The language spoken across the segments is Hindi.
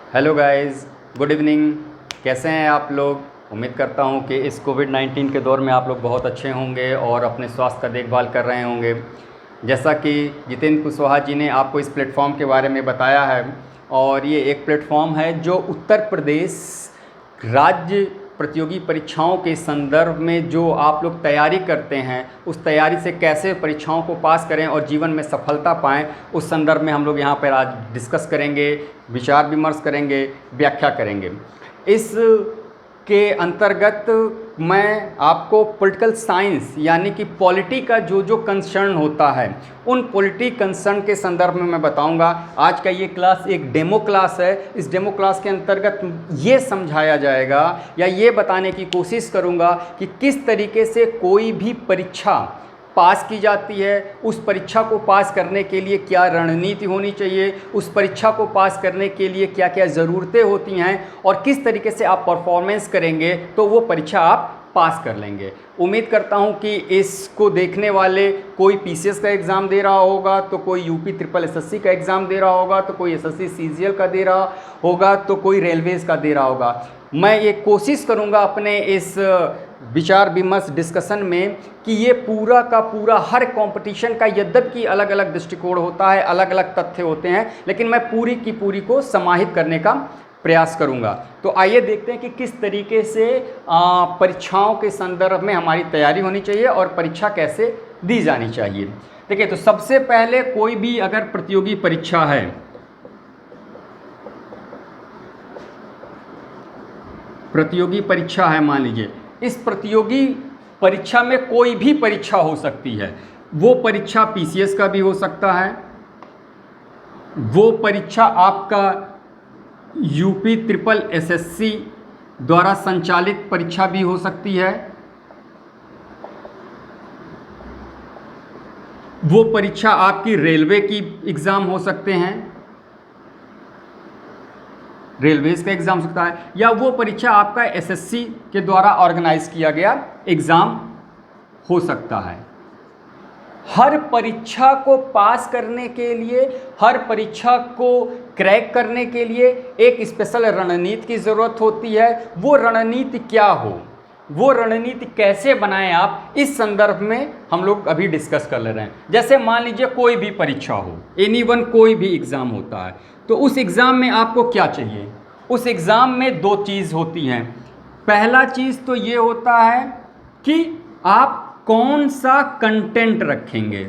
Hello guys, good evening. कैसे हैं आप लोग? उम्मीद करता हूं कि इस कोविड-19 के दौर में आप लोग बहुत अच्छे होंगे और अपने स्वास्थ्य का देखभाल कर रहे होंगे। जैसा कि जितेंद्र कुशवाहा जी ने आपको इस प्लेटफॉर्म के बारे में बताया है, और ये एक प्लेटफॉर्म है जो उत्तर प्रदेश राज्य प्रतियोगी परीक्षाओं के संदर्भ में जो आप लोग तैयारी करते हैं, उस तैयारी से कैसे परीक्षाओं को पास करें और जीवन में सफलता पाएं, उस संदर्भ में हम लोग यहाँ पर आज डिस्कस करेंगे, विचार विमर्श करेंगे, व्याख्या करेंगे। इस के अंतर्गत मैं आपको पॉलिटिकल साइंस यानी कि पॉलिटी का जो जो कंसर्न होता है, उन पॉलिटी कंसर्न के संदर्भ में मैं बताऊंगा। आज का ये क्लास एक डेमो क्लास है। इस डेमो क्लास के अंतर्गत ये समझाया जाएगा या ये बताने की कोशिश करूंगा कि किस तरीके से कोई भी परीक्षा पास की जाती है, उस परीक्षा को पास करने के लिए क्या रणनीति होनी चाहिए, उस परीक्षा को पास करने के लिए क्या क्या ज़रूरतें होती हैं, और किस तरीके से आप परफॉर्मेंस करेंगे तो वो परीक्षा आप पास कर लेंगे। उम्मीद करता हूं कि इसको देखने वाले कोई पीसीएस का एग्ज़ाम दे रहा होगा, तो कोई यूपी ट्रिपल एसएससी का एग्ज़ाम दे रहा होगा, तो कोई एसएससी सीजीएल का दे रहा होगा, तो कोई रेलवेज़ का दे रहा होगा। मैं ये कोशिश करूंगा अपने इस विचार विमर्श डिस्कशन में कि ये पूरा का पूरा हर कंपटीशन का यद्यपि अलग अलग दृष्टिकोण होता है, अलग अलग तथ्य होते हैं, लेकिन मैं पूरी की पूरी को समाहित करने का प्रयास करूंगा। तो आइए देखते हैं कि किस तरीके से परीक्षाओं के संदर्भ में हमारी तैयारी होनी चाहिए और परीक्षा कैसे दी जानी चाहिए। देखिए, तो सबसे पहले कोई भी अगर प्रतियोगी परीक्षा है, प्रतियोगी परीक्षा है, मान लीजिए इस प्रतियोगी परीक्षा में कोई भी परीक्षा हो सकती है। वो परीक्षा पीसीएस का भी हो सकता है, वो परीक्षा आपका यूपी ट्रिपल एसएससी द्वारा संचालित परीक्षा भी हो सकती है, वो परीक्षा आपकी रेलवे की एग्ज़ाम हो सकते हैं, रेलवेज का एग्ज़ाम हो सकता है, या वो परीक्षा आपका एसएससी के द्वारा ऑर्गेनाइज किया गया एग्ज़ाम हो सकता है। हर परीक्षा को पास करने के लिए, हर परीक्षा को क्रैक करने के लिए एक स्पेशल रणनीति की ज़रूरत होती है। वो रणनीति क्या हो, वो रणनीति कैसे बनाएं आप, इस संदर्भ में हम लोग अभी डिस्कस कर ले रहे हैं। जैसे मान लीजिए कोई भी परीक्षा हो, एनीवन कोई भी एग्ज़ाम होता है, तो उस एग्ज़ाम में आपको क्या चाहिए? उस एग्ज़ाम में दो चीज़ होती हैं। पहला चीज़ तो ये होता है कि आप कौन सा कंटेंट रखेंगे,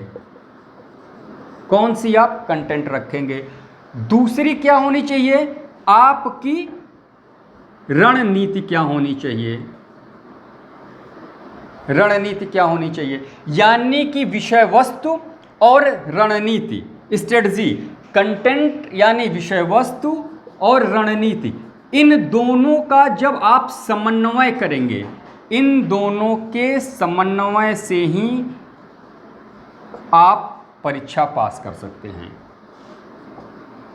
कौन सी आप कंटेंट रखेंगे। दूसरी क्या होनी चाहिए, आपकी रणनीति क्या होनी चाहिए, रणनीति क्या होनी चाहिए, यानी कि विषय वस्तु और रणनीति, स्ट्रेटजी। कंटेंट यानी विषय वस्तु और रणनीति, इन दोनों का जब आप समन्वय करेंगे, इन दोनों के समन्वय से ही आप परीक्षा पास कर सकते हैं,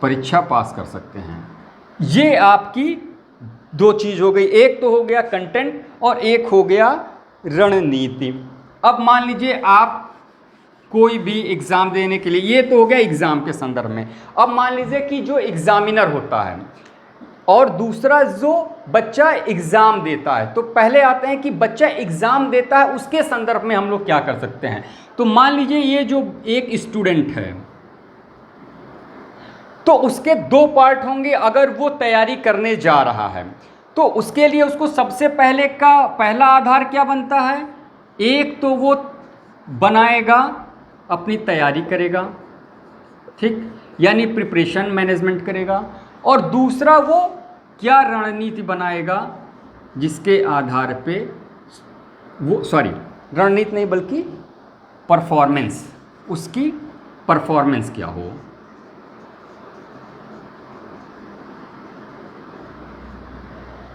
परीक्षा पास कर सकते हैं। ये आपकी दो चीज़ हो गई, एक तो हो गया कंटेंट और एक हो गया रणनीति। अब मान लीजिए आप कोई भी एग्ज़ाम देने के लिए, ये तो हो गया एग्ज़ाम के संदर्भ में। अब मान लीजिए कि जो एग्ज़ामिनर होता है और दूसरा जो बच्चा एग्ज़ाम देता है, तो पहले आते हैं कि बच्चा एग्ज़ाम देता है, उसके संदर्भ में हम लोग क्या कर सकते हैं। तो मान लीजिए ये जो एक स्टूडेंट है, तो उसके दो पार्ट होंगे। अगर वो तैयारी करने जा रहा है तो उसके लिए उसको सबसे पहले का पहला आधार क्या बनता है, एक तो वो बनाएगा, अपनी तैयारी करेगा, ठीक, यानी प्रिपरेशन मैनेजमेंट करेगा, और दूसरा वो क्या रणनीति बनाएगा जिसके आधार पे वो, रणनीति नहीं बल्कि परफॉर्मेंस, उसकी परफॉर्मेंस क्या हो।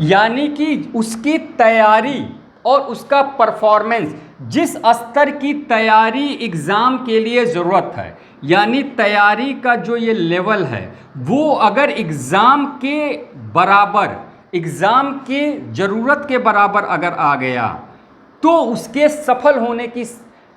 यानी कि उसकी तैयारी और उसका परफॉर्मेंस, जिस स्तर की तैयारी एग्ज़ाम के लिए ज़रूरत है, यानी तैयारी का जो ये लेवल है, वो अगर एग्ज़ाम के बराबर, एग्ज़ाम के ज़रूरत के बराबर अगर आ गया, तो उसके सफल होने की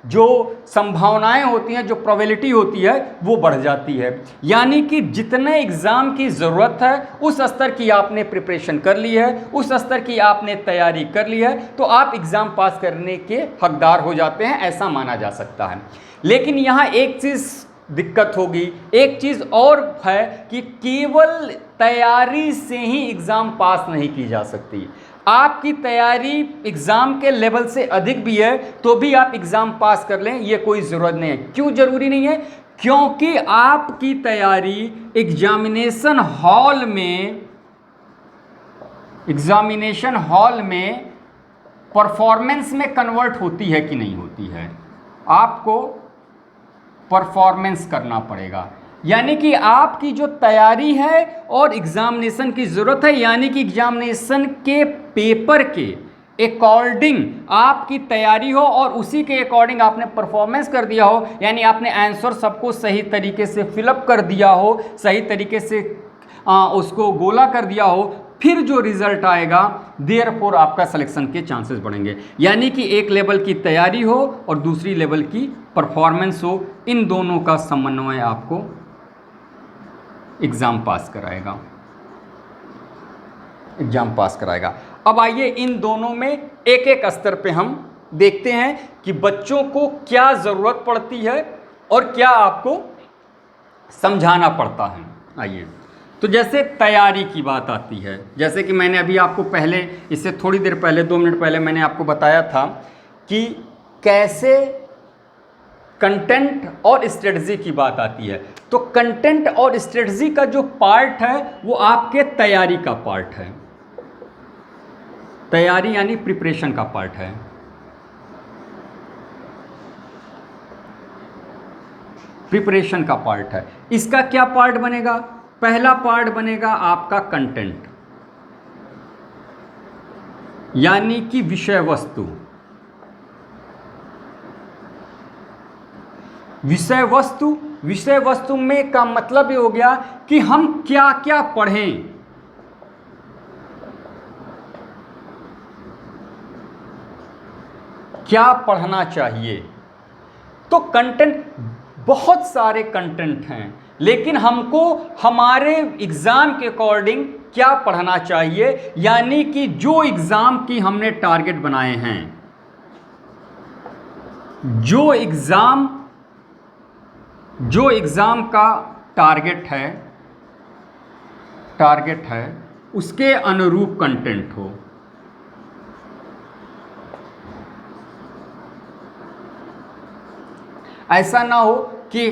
जो संभावनाएं होती हैं, जो प्रोबेबिलिटी होती है, वो बढ़ जाती है। यानी कि जितने एग्ज़ाम की ज़रूरत है उस स्तर की आपने प्रिपरेशन कर ली है, उस स्तर की आपने तैयारी कर ली है, तो आप एग्ज़ाम पास करने के हकदार हो जाते हैं, ऐसा माना जा सकता है। लेकिन यहाँ एक चीज़ दिक्कत होगी, एक चीज़ और है कि केवल तैयारी से ही एग्ज़ाम पास नहीं की जा सकती। आपकी तैयारी एग्ज़ाम के लेवल से अधिक भी है तो भी आप एग्ज़ाम पास कर लें, ये कोई ज़रूरत नहीं है। क्यों ज़रूरी नहीं है? क्योंकि आपकी तैयारी एग्जामिनेशन हॉल में परफॉर्मेंस में कन्वर्ट होती है कि नहीं होती है। आपको परफॉर्मेंस करना पड़ेगा, यानी कि आपकी जो तैयारी है और एग्जामिनेशन की ज़रूरत है, यानी कि एग्जामिनेशन के पेपर के अकॉर्डिंग आपकी तैयारी हो और उसी के अकॉर्डिंग आपने परफॉर्मेंस कर दिया हो, यानी आपने आंसर सबको सही तरीके से फिलअप कर दिया हो, सही तरीके से उसको गोला कर दिया हो, फिर जो रिजल्ट आएगा देयरफॉर आपका सिलेक्शन के चांसेस बढ़ेंगे। यानी कि एक लेवल की तैयारी हो और दूसरी लेवल की परफॉर्मेंस हो, इन दोनों का समन्वय आपको एग्ज़ाम पास कराएगा। अब आइए इन दोनों में एक एक स्तर पे हम देखते हैं कि बच्चों को क्या ज़रूरत पड़ती है और क्या आपको समझाना पड़ता है। आइए, तो जैसे तैयारी की बात आती है, जैसे कि मैंने अभी आपको पहले, इससे थोड़ी देर पहले, 2 मिनट पहले मैंने आपको बताया था कि कैसे कंटेंट और स्ट्रेटजी की बात आती है। तो कंटेंट और स्ट्रेटजी का जो पार्ट है वो आपके तैयारी का पार्ट है, तैयारी यानी प्रिपरेशन का पार्ट है। प्रिपरेशन का पार्ट है। इसका क्या पार्ट बनेगा? पहला पार्ट बनेगा आपका कंटेंट, यानी कि विषय वस्तु। विषय वस्तु में का मतलब ये हो गया कि हम क्या क्या पढ़ें, क्या पढ़ना चाहिए। तो कंटेंट, बहुत सारे कंटेंट हैं, लेकिन हमको हमारे एग्ज़ाम के अकॉर्डिंग क्या पढ़ना चाहिए, यानी कि जो एग्ज़ाम की हमने टारगेट बनाए हैं, जो एग्ज़ाम का टारगेट है उसके अनुरूप कंटेंट हो। ऐसा ना हो कि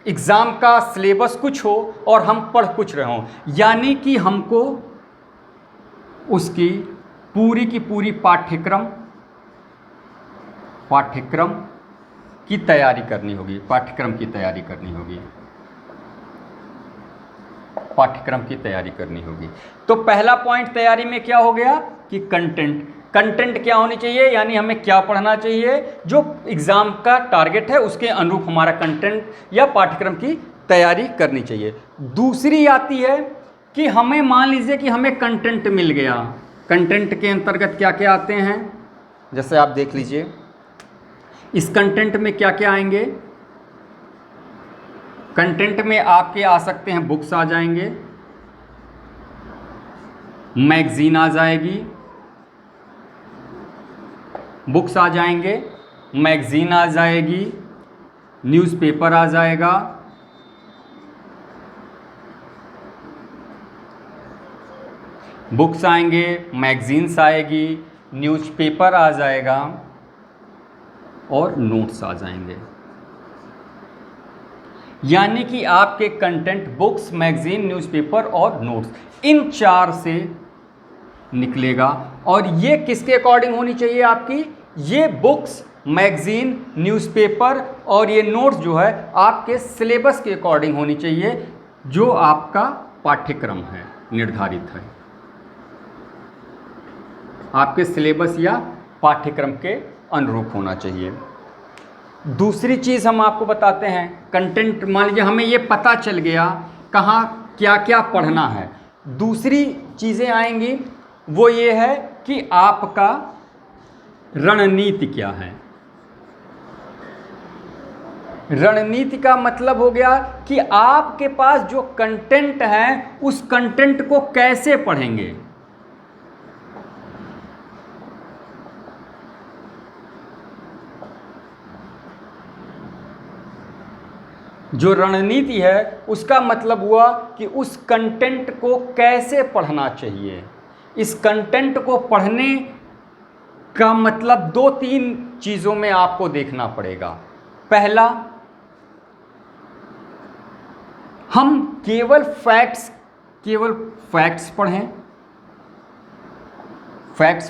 एग्ज़ाम का सिलेबस कुछ हो और हम पढ़ कुछ रहे हों, यानी कि हमको उसकी पूरी की पूरी पाठ्यक्रम की तैयारी करनी होगी। पाठ्यक्रम की तैयारी करनी होगी। तो पहला पॉइंट तैयारी में क्या हो गया कि कंटेंट क्या होनी चाहिए, यानी हमें क्या पढ़ना चाहिए, जो एग्ज़ाम का टारगेट है उसके अनुरूप हमारा कंटेंट या पाठ्यक्रम की तैयारी करनी चाहिए। दूसरी आती है कि हमें, मान लीजिए कि हमें कंटेंट मिल गया, कंटेंट के अंतर्गत क्या क्या आते हैं, जैसे आप देख लीजिए इस कंटेंट में क्या क्या आएंगे। कंटेंट में आपके आ सकते हैं, बुक्स आ जाएंगे, मैगजीन आ जाएगी, बुक्स आ जाएंगे, मैगजीन आ जाएगी, न्यूज़पेपर आ जाएगा, बुक्स आएंगे, मैगजीन्स आएगी, न्यूज़पेपर आ जाएगा और नोट्स आ जाएंगे। यानी कि आपके कंटेंट बुक्स, मैगजीन, न्यूज़पेपर और नोट्स, इन 4 से निकलेगा। और ये किसके अकॉर्डिंग होनी चाहिए आपकी? ये बुक्स, मैगजीन, न्यूज़पेपर और ये नोट्स जो है आपके सिलेबस के अकॉर्डिंग होनी चाहिए, जो आपका पाठ्यक्रम है निर्धारित है, आपके सिलेबस या पाठ्यक्रम के अनुरूप होना चाहिए। दूसरी चीज़ हम आपको बताते हैं, कंटेंट, मान लीजिए हमें ये पता चल गया कहाँ क्या क्या पढ़ना है। दूसरी चीज़ें आएंगी, वो ये है कि आपका रणनीति क्या है। रणनीति का मतलब हो गया कि आपके पास जो कंटेंट है उस कंटेंट को कैसे पढ़ेंगे। जो रणनीति है उसका मतलब हुआ कि उस कंटेंट को कैसे पढ़ना चाहिए। इस कंटेंट को पढ़ने का मतलब 2-3 चीज़ों में आपको देखना पड़ेगा। पहला, हम केवल फैक्ट्स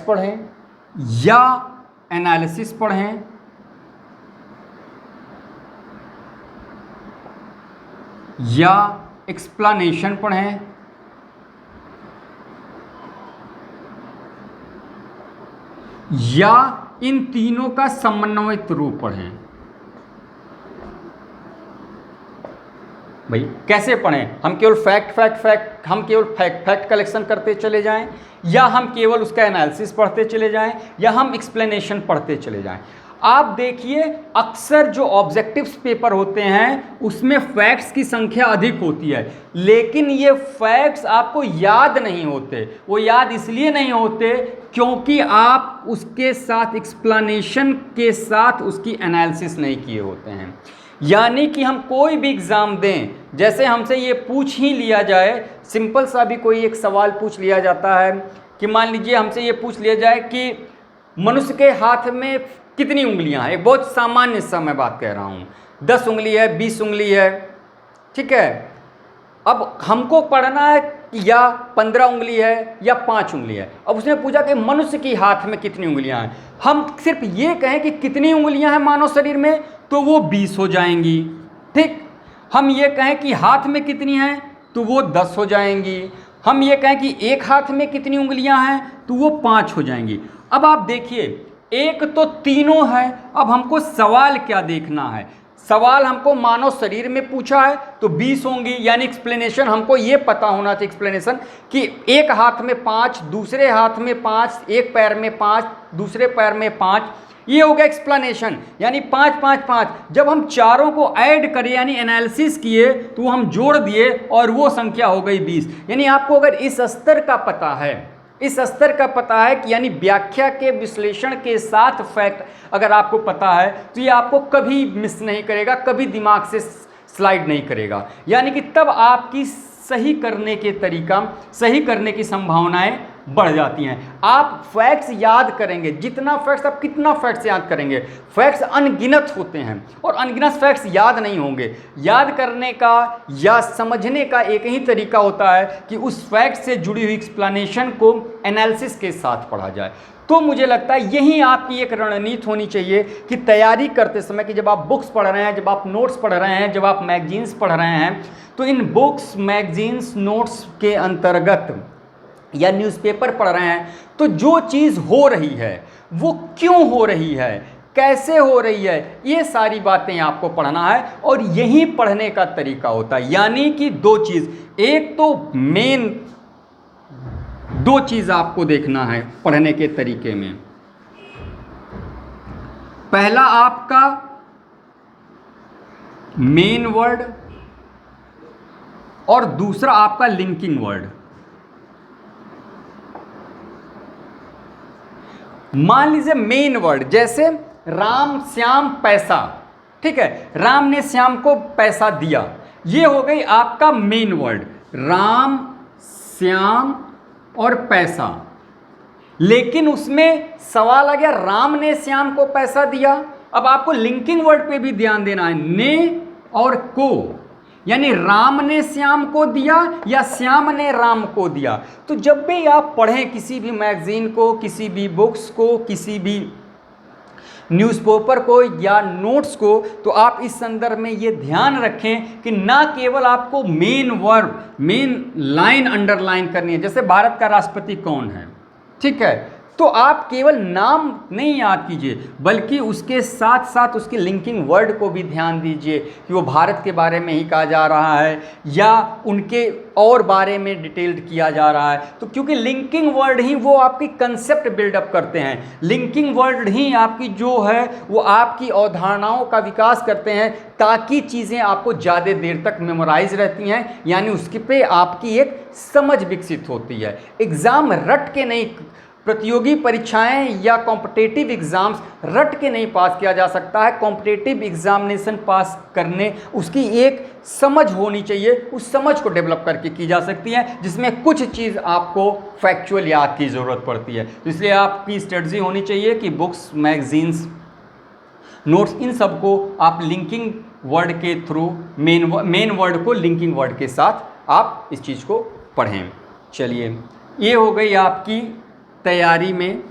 पढ़ें या एनालिसिस पढ़ें या एक्सप्लेनेशन पढ़ें या इन तीनों का समन्वित रूप पढ़ें। भाई कैसे पढ़ें? हम केवल फैक्ट कलेक्शन करते चले जाएं, या हम केवल उसका एनालिसिस पढ़ते चले जाएं, या हम एक्सप्लेनेशन पढ़ते चले जाएं। आप देखिए अक्सर जो ऑब्जेक्टिव्स पेपर होते हैं उसमें फैक्ट्स की संख्या अधिक होती है, लेकिन ये फैक्ट्स आपको याद नहीं होते। वो याद इसलिए नहीं होते क्योंकि आप उसके साथ एक्सप्लेनेशन के साथ उसकी एनालिसिस नहीं किए होते हैं। यानी कि हम कोई भी एग्ज़ाम दें, जैसे हमसे ये पूछ ही लिया जाए, सिंपल सा भी कोई एक सवाल पूछ लिया जाता है कि मान लीजिए हमसे ये पूछ लिया जाए कि मनुष्य के हाथ में कितनी उंगलियां हैं। एक बहुत सामान्य सा मैं बात कह रहा हूँ, 10 उंगली है, 20 उंगली है, ठीक है। अब हमको पढ़ना है या 15 उंगली है या 5 उंगली है। अब उसने पूछा कि मनुष्य के हाथ में कितनी उंगलियां हैं। हम सिर्फ ये कहें कि कितनी उंगलियां हैं मानव शरीर में, तो वो 20 हो जाएंगी, ठीक। हम ये कहें कि हाथ में कितनी हैं, तो वो 10 हो जाएंगी। हम ये कहें कि एक हाथ में कितनी उंगलियां हैं, तो वो 5 हो जाएंगी। अब आप देखिए, एक तो तीनों है। अब हमको सवाल क्या देखना है? सवाल हमको मानव शरीर में पूछा है तो 20 होंगी, यानी एक्सप्लेनेशन हमको ये पता होना चाहिए एक्सप्लेनेशन कि एक हाथ में 5, दूसरे हाथ में 5, एक पैर में 5, दूसरे पैर में 5, ये हो गया एक्सप्लेनेशन, यानी 5 5 5। जब हम चारों को ऐड करें यानी एनालिसिस किए तो हम जोड़ दिए और वो संख्या हो गई 20। यानी आपको अगर इस स्तर का पता है कि यानी व्याख्या के विश्लेषण के साथ फैक्ट अगर आपको पता है तो ये आपको कभी मिस नहीं करेगा, कभी दिमाग से स्लाइड नहीं करेगा। यानी कि तब आपकी सही करने की संभावनाएं बढ़ जाती हैं। आप फैक्ट्स याद करेंगे, जितना फैक्ट्स आप कितना फैक्ट्स याद करेंगे। फैक्ट्स अनगिनत होते हैं और अनगिनत फैक्ट्स याद नहीं होंगे। याद करने का या समझने का एक ही तरीका होता है कि उस फैक्ट से जुड़ी हुई एक्सप्लेनेशन को एनालिसिस के साथ पढ़ा जाए। तो मुझे लगता है यही आपकी एक रणनीति होनी चाहिए कि तैयारी करते समय कि जब आप बुक्स पढ़ रहे हैं, जब आप नोट्स पढ़ रहे हैं, जब आप मैगजीन्स पढ़ रहे हैं, तो इन बुक्स, मैगजीन्स, नोट्स के अंतर्गत या न्यूज़पेपर पढ़ रहे हैं तो जो चीज़ हो रही है वो क्यों हो रही है, कैसे हो रही है, ये सारी बातें आपको पढ़ना है। और यही पढ़ने का तरीका होता है। यानी कि 2 चीज़, एक तो मेन 2 चीज़ आपको देखना है पढ़ने के तरीके में। पहला आपका मेन वर्ड और दूसरा आपका लिंकिंग वर्ड। मान लीजिए मेन वर्ड, जैसे राम श्याम पैसा, ठीक है, राम ने श्याम को पैसा दिया, ये हो गई आपका मेन वर्ड, राम श्याम और पैसा। लेकिन उसमें सवाल आ गया, राम ने श्याम को पैसा दिया। अब आपको लिंकिंग वर्ड पे भी ध्यान देना है, ने और को, यानी राम ने श्याम को दिया या श्याम ने राम को दिया। तो जब भी आप पढ़ें किसी भी मैगजीन को, किसी भी बुक्स को, किसी भी न्यूज़पेपर को या नोट्स को, तो आप इस संदर्भ में ये ध्यान रखें कि ना केवल आपको main verb, main line underline करनी है। जैसे भारत का राष्ट्रपति कौन है, ठीक है, तो आप केवल नाम नहीं याद कीजिए, बल्कि उसके साथ साथ उसके लिंकिंग वर्ड को भी ध्यान दीजिए कि वो भारत के बारे में ही कहा जा रहा है या उनके और बारे में डिटेल्ड किया जा रहा है। तो क्योंकि लिंकिंग वर्ड ही वो आपकी कंसेप्ट बिल्डअप करते हैं, लिंकिंग वर्ड ही आपकी जो है वो आपकी अवधारणाओं का विकास करते हैं, ताकि चीज़ें आपको ज़्यादा देर तक मेमोराइज रहती हैं, यानी उसके पे आपकी एक समझ विकसित होती है। एग्ज़ाम रट के नहीं, प्रतियोगी परीक्षाएं या कॉम्पिटेटिव एग्ज़ाम्स रट के नहीं पास किया जा सकता है। कॉम्पिटेटिव एग्जामिनेशन पास करने उसकी एक समझ होनी चाहिए, उस समझ को डेवलप करके की जा सकती है, जिसमें कुछ चीज़ आपको फैक्चुअल याद की ज़रूरत पड़ती है। तो इसलिए आपकी स्ट्रेटजी होनी चाहिए कि बुक्स, मैगजीन्स, नोट्स, इन सब को आप लिंकिंग वर्ड के थ्रू मेन वर्ड को लिंकिंग वर्ड के साथ आप इस चीज़ को पढ़ें। चलिए, ये हो गई आपकी तैयारी में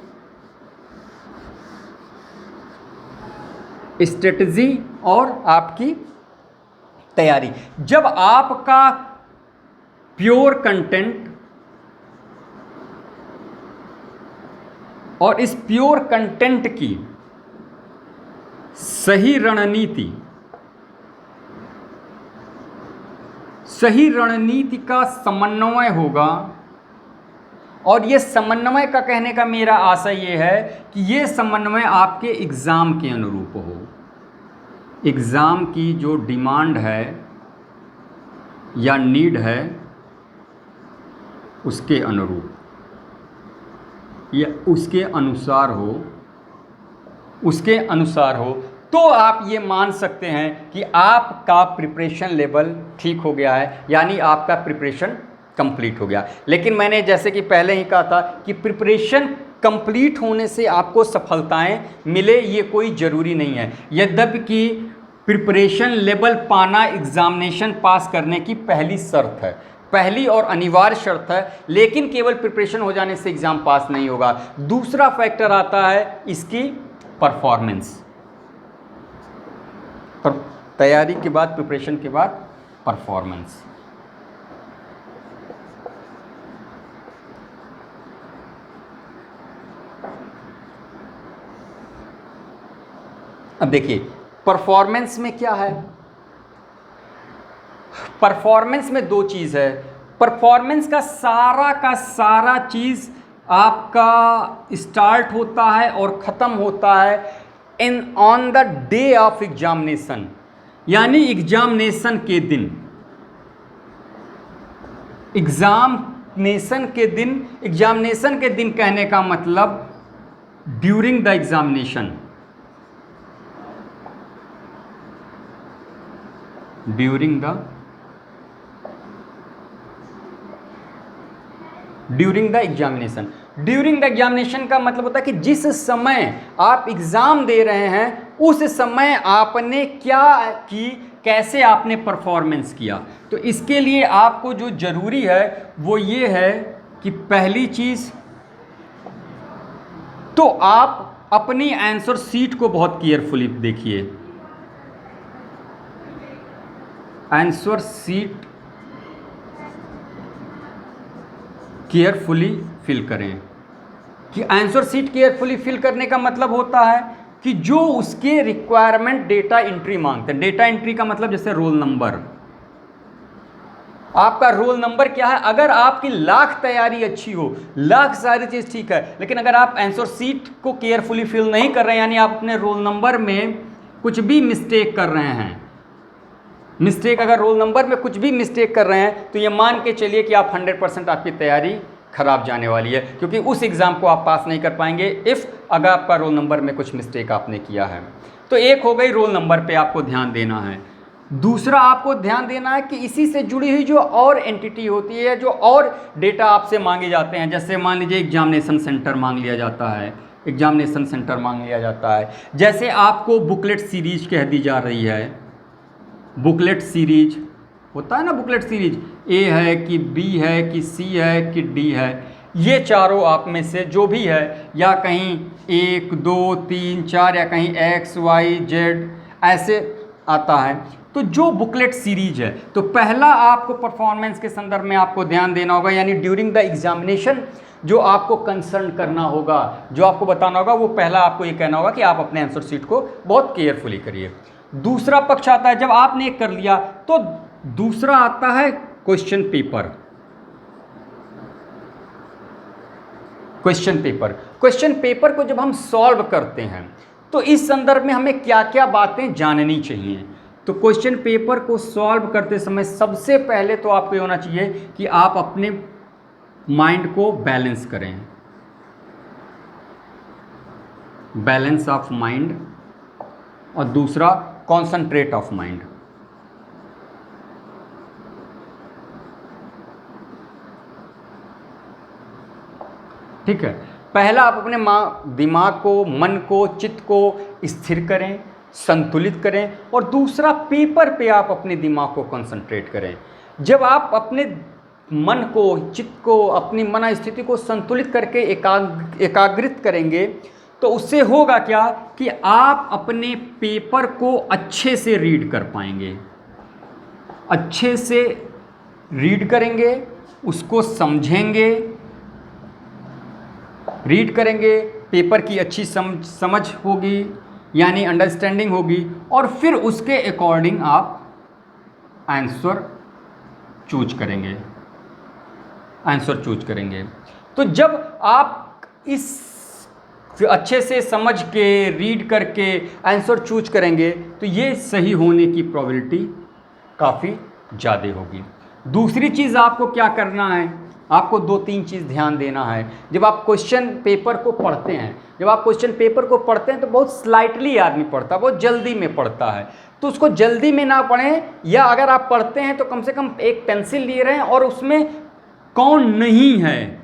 स्ट्रेटजी और आपकी तैयारी। जब आपका प्योर कंटेंट और इस प्योर कंटेंट की सही रणनीति का समन्वय होगा, और ये समन्वय का कहने का मेरा आशय ये है कि ये समन्वय आपके एग्ज़ाम के अनुरूप हो, एग्ज़ाम की जो डिमांड है या नीड है उसके अनुरूप या उसके अनुसार हो, तो आप ये मान सकते हैं कि आपका प्रिपरेशन लेवल ठीक हो गया है, यानी आपका प्रिपरेशन कंप्लीट हो गया। लेकिन मैंने जैसे कि पहले ही कहा था कि प्रिपरेशन कंप्लीट होने से आपको सफलताएं मिले ये कोई ज़रूरी नहीं है। यद्यपि कि प्रिपरेशन लेवल पाना एग्जामिनेशन पास करने की पहली शर्त है, पहली और अनिवार्य शर्त है, लेकिन केवल प्रिपरेशन हो जाने से एग्ज़ाम पास नहीं होगा। दूसरा फैक्टर आता है इसकी परफॉर्मेंस, तैयारी के बाद, प्रिपरेशन के बाद परफॉर्मेंस। अब देखिए परफॉर्मेंस में क्या है, परफॉर्मेंस में दो चीज़ है। परफॉर्मेंस का सारा चीज़ आपका स्टार्ट होता है और ख़त्म होता है on the day of examination, यानी एग्जामिनेशन के दिन। एग्जामिनेशन के दिन कहने का मतलब during the examination, during the examination का मतलब होता है कि जिस समय आप एग्ज़ाम दे रहे हैं उस समय आपने क्या की, कैसे आपने परफॉर्मेंस किया। तो इसके लिए आपको जो ज़रूरी है वो ये है कि पहली चीज़ तो आप अपनी आंसर शीट को बहुत केयरफुली देखिए, आंसर शीट केयरफुली फिल करें। कि आंसर शीट केयरफुली फिल करने का मतलब होता है कि जो उसके रिक्वायरमेंट डेटा एंट्री मांगते हैं। डेटा एंट्री का मतलब जैसे रोल नंबर, आपका रोल नंबर क्या है। अगर आपकी लाख तैयारी अच्छी हो, लाख सारी चीज़ ठीक है, लेकिन अगर आप आंसर शीट को केयरफुली फिल नहीं कर रहे हैं, यानी आप अपने रोल नंबर में कुछ भी मिस्टेक कर रहे हैं, अगर रोल नंबर में कुछ भी मिस्टेक कर रहे हैं, तो ये मान के चलिए कि आप 100% आपकी तैयारी खराब जाने वाली है, क्योंकि उस एग्ज़ाम को आप पास नहीं कर पाएंगे अगर आपका रोल नंबर में कुछ मिस्टेक आपने किया है। तो एक हो गई रोल नंबर पे आपको ध्यान देना है। दूसरा आपको ध्यान देना है कि इसी से जुड़ी हुई जो और एंटिटी होती है, जो और डेटा आपसे मांगे जाते हैं, जैसे मान लीजिए एग्जामिनेशन सेंटर मांग लिया जाता है, जैसे आपको बुकलेट सीरीज कह दी जा रही है। बुकलेट सीरीज होता है ना, बुकलेट सीरीज ए है कि बी है कि सी है कि डी है, ये चारों आप में से जो भी है, या कहीं 1 2 3 4 या कहीं एक्स वाई जेड ऐसे आता है। तो जो बुकलेट सीरीज है, तो पहला आपको परफॉर्मेंस के संदर्भ में आपको ध्यान देना होगा, यानी ड्यूरिंग द एग्जामिनेशन जो आपको कंसर्न करना होगा, जो आपको बताना होगा, वो पहला आपको ये कहना होगा कि आप अपने आंसर शीट को बहुत केयरफुली करिए। दूसरा पक्ष आता है, जब आपने कर लिया तो दूसरा आता है क्वेश्चन पेपर। क्वेश्चन पेपर को जब हम सॉल्व करते हैं तो इस संदर्भ में हमें क्या क्या बातें जाननी चाहिए। तो क्वेश्चन पेपर को सॉल्व करते समय सबसे पहले तो आपको ये होना चाहिए कि आप अपने माइंड को बैलेंस करें, बैलेंस ऑफ माइंड, और दूसरा कॉन्संट्रेट ऑफ माइंड। ठीक है, पहला आप अपने दिमाग को, मन को, चित्त को स्थिर करें, संतुलित करें, और दूसरा पेपर पे आप अपने दिमाग को कंसंट्रेट करें। जब आप अपने मन को, चित्त को, अपनी मन स्थिति को संतुलित करके एकाग्रित करेंगे तो उससे होगा क्या कि आप अपने पेपर को अच्छे से रीड कर पाएंगे, अच्छे से रीड करेंगे, उसको समझेंगे, रीड करेंगे, पेपर की अच्छी समझ होगी, यानी अंडरस्टैंडिंग होगी, और फिर उसके अकॉर्डिंग आप आंसर चूज करेंगे। तो जब आप इस अच्छे से समझ के, रीड करके आंसर चूज करेंगे तो ये सही होने की प्रोबेबिलिटी काफ़ी ज़्यादा होगी। दूसरी चीज़ आपको क्या करना है, आपको 2-3 चीज़ ध्यान देना है। जब आप क्वेश्चन पेपर को पढ़ते हैं तो बहुत स्लाइटली आदमी पढ़ता है, बहुत जल्दी में पढ़ता है, तो उसको जल्दी में ना पढ़ें, या अगर आप पढ़ते हैं तो कम से कम एक पेंसिल लिए रहें और उसमें कौन नहीं है।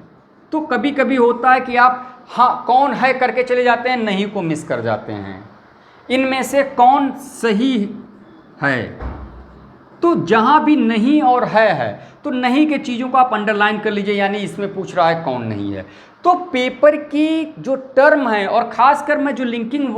तो कभी कभी होता है कि आप हाँ कौन है करके चले जाते हैं, नहीं को मिस कर जाते हैं। इनमें से कौन सही है, तो जहाँ भी नहीं और है तो नहीं के चीज़ों को आप अंडरलाइन कर लीजिए, यानी इसमें पूछ रहा है कौन नहीं है। तो पेपर की जो टर्म है, और ख़ासकर मैं जो लिंकिंग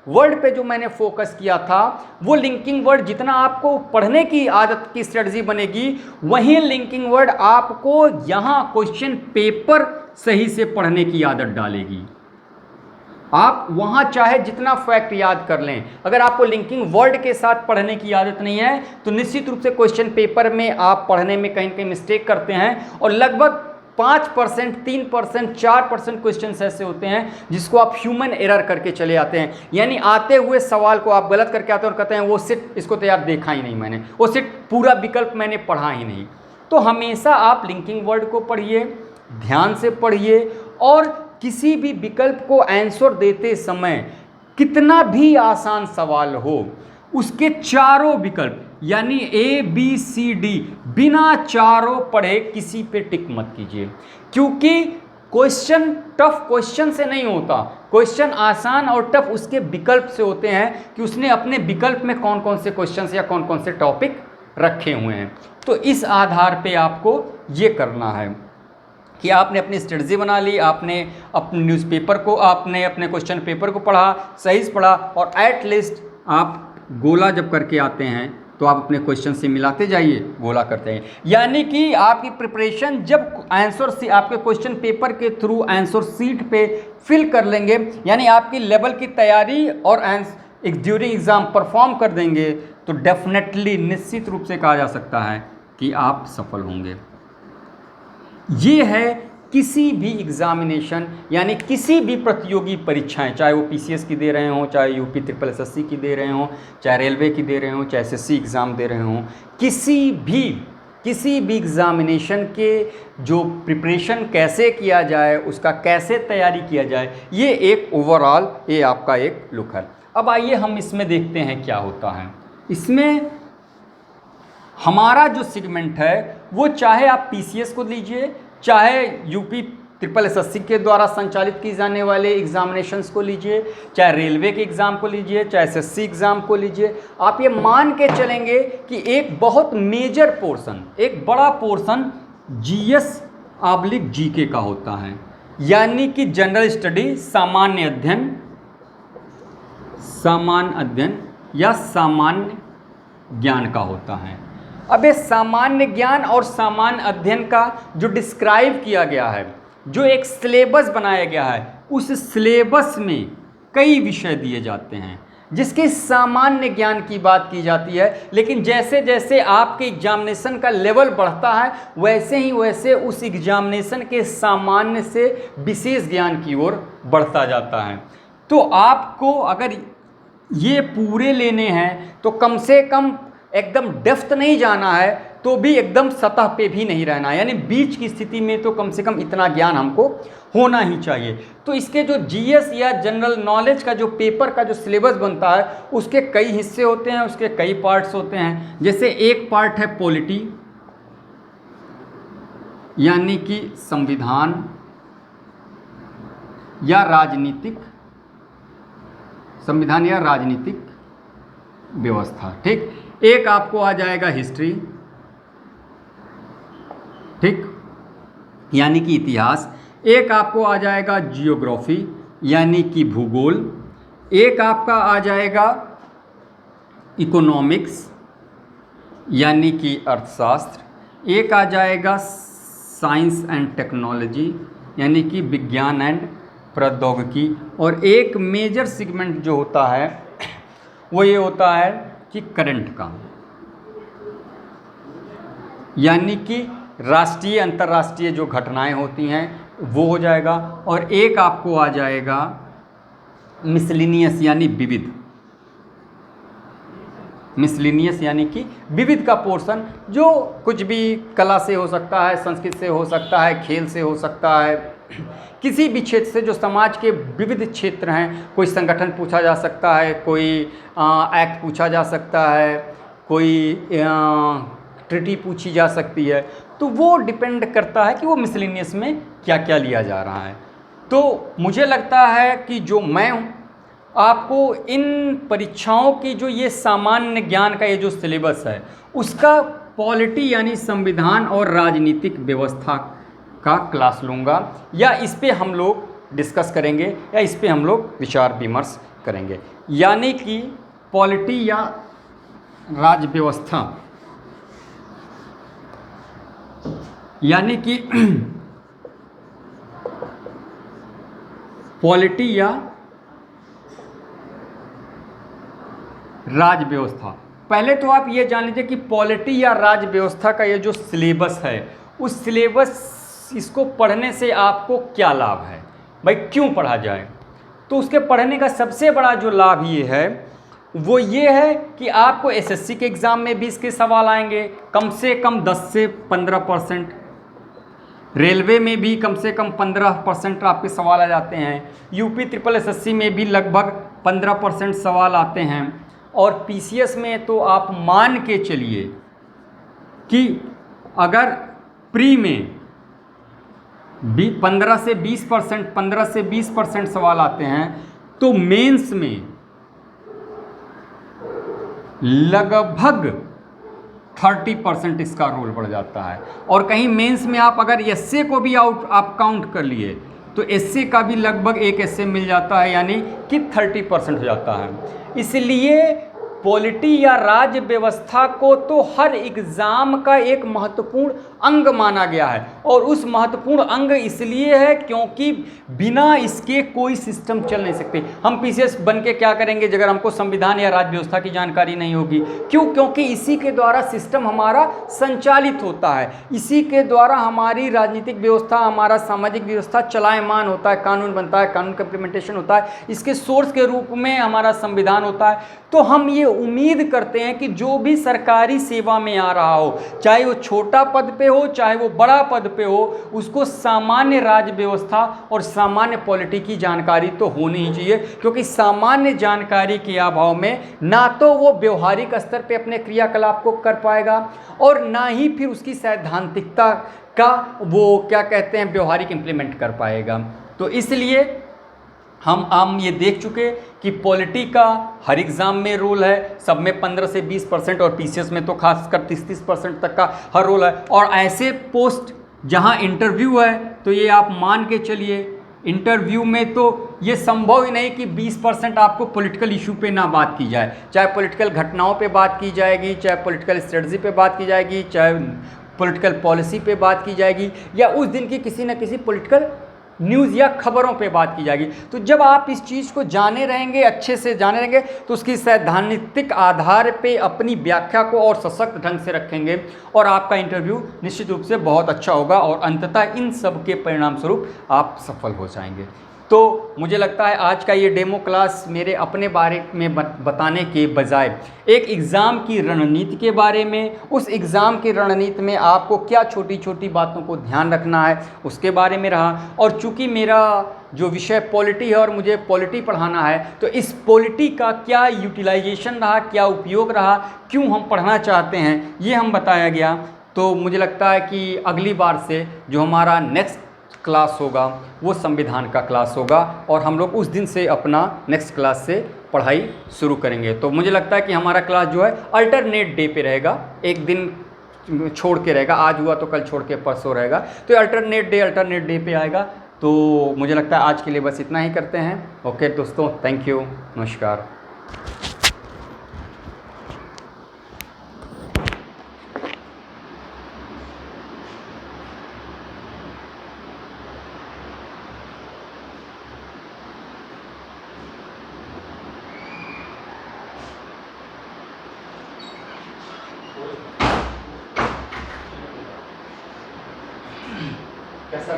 वर्ड पे जो मैंने फोकस किया था, वो लिंकिंग वर्ड जितना आपको पढ़ने की आदत की स्ट्रेटजी बनेगी, वहीं लिंकिंग वर्ड आपको यहाँ क्वेश्चन पेपर सही से पढ़ने की आदत डालेगी। आप वहाँ चाहे जितना फैक्ट याद कर लें, अगर आपको लिंकिंग वर्ड के साथ पढ़ने की आदत नहीं है तो निश्चित रूप से क्वेश्चन पेपर में आप पढ़ने में कहीं कहीं मिस्टेक करते हैं, और लगभग 5%, 3%, 4% क्वेश्चन ऐसे होते हैं जिसको आप ह्यूमन एरर करके चले आते हैं, यानी आते हुए सवाल को आप गलत करके आते हैं और कहते हैं वो सिर्फ इसको तो यार देखा ही नहीं मैंने, वो सिर्फ पूरा विकल्प मैंने पढ़ा ही नहीं। तो हमेशा आप लिंकिंग वर्ड को पढ़िए, ध्यान से पढ़िए, और किसी भी विकल्प को आंसर देते समय कितना भी आसान सवाल हो, उसके चारों विकल्प यानी ABCD बिना चारों पढ़े किसी पे टिक मत कीजिए, क्योंकि क्वेश्चन टफ क्वेश्चन से नहीं होता, क्वेश्चन आसान और टफ उसके विकल्प से होते हैं कि उसने अपने विकल्प में कौन कौन से क्वेश्चन या कौन कौन से टॉपिक रखे हुए हैं। तो इस आधार पे आपको ये करना है कि आपने अपनी स्ट्रेटजी बना ली, आपने अपने न्यूज़पेपर को, आपने अपने क्वेश्चन पेपर को पढ़ा, सही से पढ़ा, और एट लीस्ट आप गोला जब करके आते हैं तो आप अपने क्वेश्चन से मिलाते जाइए, गोला करते हैं, यानी कि आपकी प्रिपरेशन जब आंसर से आपके क्वेश्चन पेपर के थ्रू आंसर सीट पे फिल कर लेंगे, यानी आपकी लेवल की तैयारी और ड्यूरिंग एग्ज़ाम परफॉर्म कर देंगे, तो डेफिनेटली निश्चित रूप से कहा जा सकता है कि आप सफल होंगे। ये है किसी भी एग्जामिनेशन यानी किसी भी प्रतियोगी परीक्षाएं, चाहे वो PCS की दे रहे हों, चाहे UP SSC की दे रहे हों, चाहे रेलवे की दे रहे हों, चाहे SSC एग्ज़ाम दे रहे हों, किसी भी एग्ज़ामिनेशन के जो प्रिपरेशन कैसे किया जाए, उसका कैसे तैयारी किया जाए, ये एक ओवरऑल ये आपका एक लुक है। अब आइए हम इसमें देखते हैं क्या होता है। इसमें हमारा जो सेगमेंट है वो चाहे आप PCS को लीजिए, चाहे UP SSC के द्वारा संचालित की जाने वाले एग्जामिनेशंस को लीजिए, चाहे रेलवे के एग्ज़ाम को लीजिए, चाहे SSC एग्ज़ाम को लीजिए, आप ये मान के चलेंगे कि एक बहुत मेजर पोर्शन, एक बड़ा पोर्शन GS/GK का होता है, यानी कि जनरल स्टडी, सामान्य अध्ययन या सामान्य ज्ञान का होता है। अब ये सामान्य ज्ञान और सामान्य अध्ययन का जो डिस्क्राइब किया गया है, जो एक सिलेबस बनाया गया है, उस सिलेबस में कई विषय दिए जाते हैं जिसके सामान्य ज्ञान की बात की जाती है, लेकिन जैसे जैसे आपके एग्जामिनेशन का लेवल बढ़ता है वैसे ही वैसे उस एग्जामिनेशन के सामान्य से विशेष ज्ञान की ओर बढ़ता जाता है। तो आपको अगर ये पूरे लेने हैं तो कम से कम एकदम डेप्थ नहीं जाना है, तो भी एकदम सतह पे भी नहीं रहना है, यानी बीच की स्थिति में तो कम से कम इतना ज्ञान हमको होना ही चाहिए। तो इसके जो जीएस या जनरल नॉलेज का जो पेपर का जो सिलेबस बनता है उसके कई हिस्से होते हैं, उसके कई पार्ट्स होते हैं। जैसे एक पार्ट है पॉलिटी, यानी कि संविधान या राजनीतिक, संविधान या राजनीतिक व्यवस्था, ठीक। एक आपको आ जाएगा हिस्ट्री, ठीक, यानी कि इतिहास। एक आपको आ जाएगा जियोग्राफी, यानी कि भूगोल। एक आपका आ जाएगा इकोनॉमिक्स, यानी कि अर्थशास्त्र। एक आ जाएगा साइंस एंड टेक्नोलॉजी, यानी कि विज्ञान एंड प्रौद्योगिकी। और एक मेजर सेगमेंट जो होता है वो ये होता है कि करंट का, यानी कि राष्ट्रीय अंतर्राष्ट्रीय जो घटनाएं होती हैं वो हो जाएगा। और एक आपको आ जाएगा मिसलिनियस, यानी विविध, मिसलिनियस यानी कि विविध का पोर्शन, जो कुछ भी कला से हो सकता है, संस्कृत से हो सकता है, खेल से हो सकता है, किसी भी क्षेत्र से जो समाज के विविध क्षेत्र हैं। कोई संगठन पूछा जा सकता है, कोई एक्ट पूछा जा सकता है, कोई ट्रिटी पूछी जा सकती है। तो वो डिपेंड करता है कि वो मिसलिनियस में क्या क्या लिया जा रहा है। तो मुझे लगता है कि जो मैं हूँ आपको इन परीक्षाओं की जो ये सामान्य ज्ञान का ये जो सिलेबस है उसका पॉलिटी यानी संविधान और राजनीतिक व्यवस्था का क्लास लूँगा, या इस पे हम लोग डिस्कस करेंगे, या इस पे हम लोग विचार विमर्श करेंगे। यानी कि पॉलिटी या राज्य व्यवस्था, यानी कि पॉलिटी या राज्य व्यवस्था। पहले तो आप ये जान लीजिए कि पॉलिटी या राज्य व्यवस्था का ये जो सिलेबस है, उस सिलेबस इसको पढ़ने से आपको क्या लाभ है, भाई क्यों पढ़ा जाए। तो उसके पढ़ने का सबसे बड़ा जो लाभ ये है वो ये है कि आपको एसएससी के एग्ज़ाम में भी इसके सवाल आएंगे कम से कम 10 से 15%, रेलवे में भी कम से कम 15% आपके सवाल आ जाते हैं, यूपी ट्रिपल एसएससी में भी लगभग 15% सवाल आते हैं, और पीसीएस में तो आप मान के चलिए कि अगर प्री में 15 से 20% सवाल आते हैं, तो मेंस में लगभग 30% इसका रोल बढ़ जाता है। और कहीं मेंस में आप अगर एसए को भी आप काउंट कर लिए तो एसए का भी लगभग एक एसए मिल जाता है, यानी कि 30% हो जाता है। इसलिए पॉलिटी या राज्य व्यवस्था को तो हर एग्ज़ाम का एक महत्वपूर्ण अंग माना गया है, और उस महत्वपूर्ण अंग इसलिए है क्योंकि बिना इसके कोई सिस्टम चल नहीं सकते। हम पीसीएस बन के क्या करेंगे अगर हमको संविधान या राज्य व्यवस्था की जानकारी नहीं होगी। क्यों? क्योंकि इसी के द्वारा सिस्टम हमारा संचालित होता है, इसी के द्वारा हमारी राजनीतिक व्यवस्था, हमारा सामाजिक व्यवस्था चलायमान होता है, कानून बनता है, कानून का इम्प्लीमेंटेशन होता है, इसके सोर्स के रूप में हमारा संविधान होता है। तो हम ये उम्मीद करते हैं कि जो भी सरकारी सेवा में आ रहा हो, चाहे वो छोटा पद पे हो चाहे वो बड़ा पद पे हो, उसको सामान्य राज्य व्यवस्था और सामान्य पॉलिटी की जानकारी तो होनी ही चाहिए, क्योंकि सामान्य जानकारी के अभाव में ना तो वो व्यवहारिक स्तर पे अपने क्रियाकलाप को कर पाएगा और ना ही फिर उसकी सैद्धांतिकता का वो क्या कहते हैं व्यवहारिक इम्प्लीमेंट कर पाएगा। तो इसलिए हम ये देख चुके कि पॉलिटी का हर एग्ज़ाम में रोल है, सब में 15 से 20% और पीसीएस में तो खासकर 30% तक का हर रोल है। और ऐसे पोस्ट जहां इंटरव्यू है तो ये आप मान के चलिए इंटरव्यू में तो ये संभव ही नहीं कि 20% आपको पॉलिटिकल इशू पे ना बात की जाए, चाहे पॉलिटिकल घटनाओं पे बात की जाएगी, चाहे पॉलिटिकल स्ट्रेटजी पे बात की जाएगी, चाहे पॉलिटिकल पॉलिसी पे बात की जाएगी, या उस दिन की किसी न किसी पॉलिटिकल न्यूज़ या खबरों पे बात की जाएगी। तो जब आप इस चीज़ को जाने रहेंगे, अच्छे से जाने रहेंगे, तो उसकी सैद्धांतिक आधार पे अपनी व्याख्या को और सशक्त ढंग से रखेंगे और आपका इंटरव्यू निश्चित रूप से बहुत अच्छा होगा और अंततः इन सब के परिणाम स्वरूप आप सफल हो जाएंगे। तो मुझे लगता है आज का ये डेमो क्लास मेरे अपने बारे में बताने के बजाय एक एग्ज़ाम की रणनीति के बारे में, उस एग्ज़ाम की रणनीति में आपको क्या छोटी छोटी बातों को ध्यान रखना है उसके बारे में रहा। और चूंकि मेरा जो विषय पॉलिटी है और मुझे पॉलिटी पढ़ाना है, तो इस पॉलिटी का क्या यूटिलाइजेशन रहा, क्या उपयोग रहा, क्यों हम पढ़ना चाहते हैं, ये हम बताया गया। तो मुझे लगता है कि अगली बार से जो हमारा नेक्स्ट क्लास होगा वो संविधान का क्लास होगा और हम लोग उस दिन से अपना नेक्स्ट क्लास से पढ़ाई शुरू करेंगे। तो मुझे लगता है कि हमारा क्लास जो है अल्टरनेट डे पे रहेगा, एक दिन छोड़ के रहेगा, आज हुआ तो कल छोड़ के परसों रहेगा, तो अल्टरनेट डे पे आएगा। तो मुझे लगता है आज के लिए बस इतना ही करते हैं। ओके दोस्तों, थैंक यू, नमस्कार। कैसा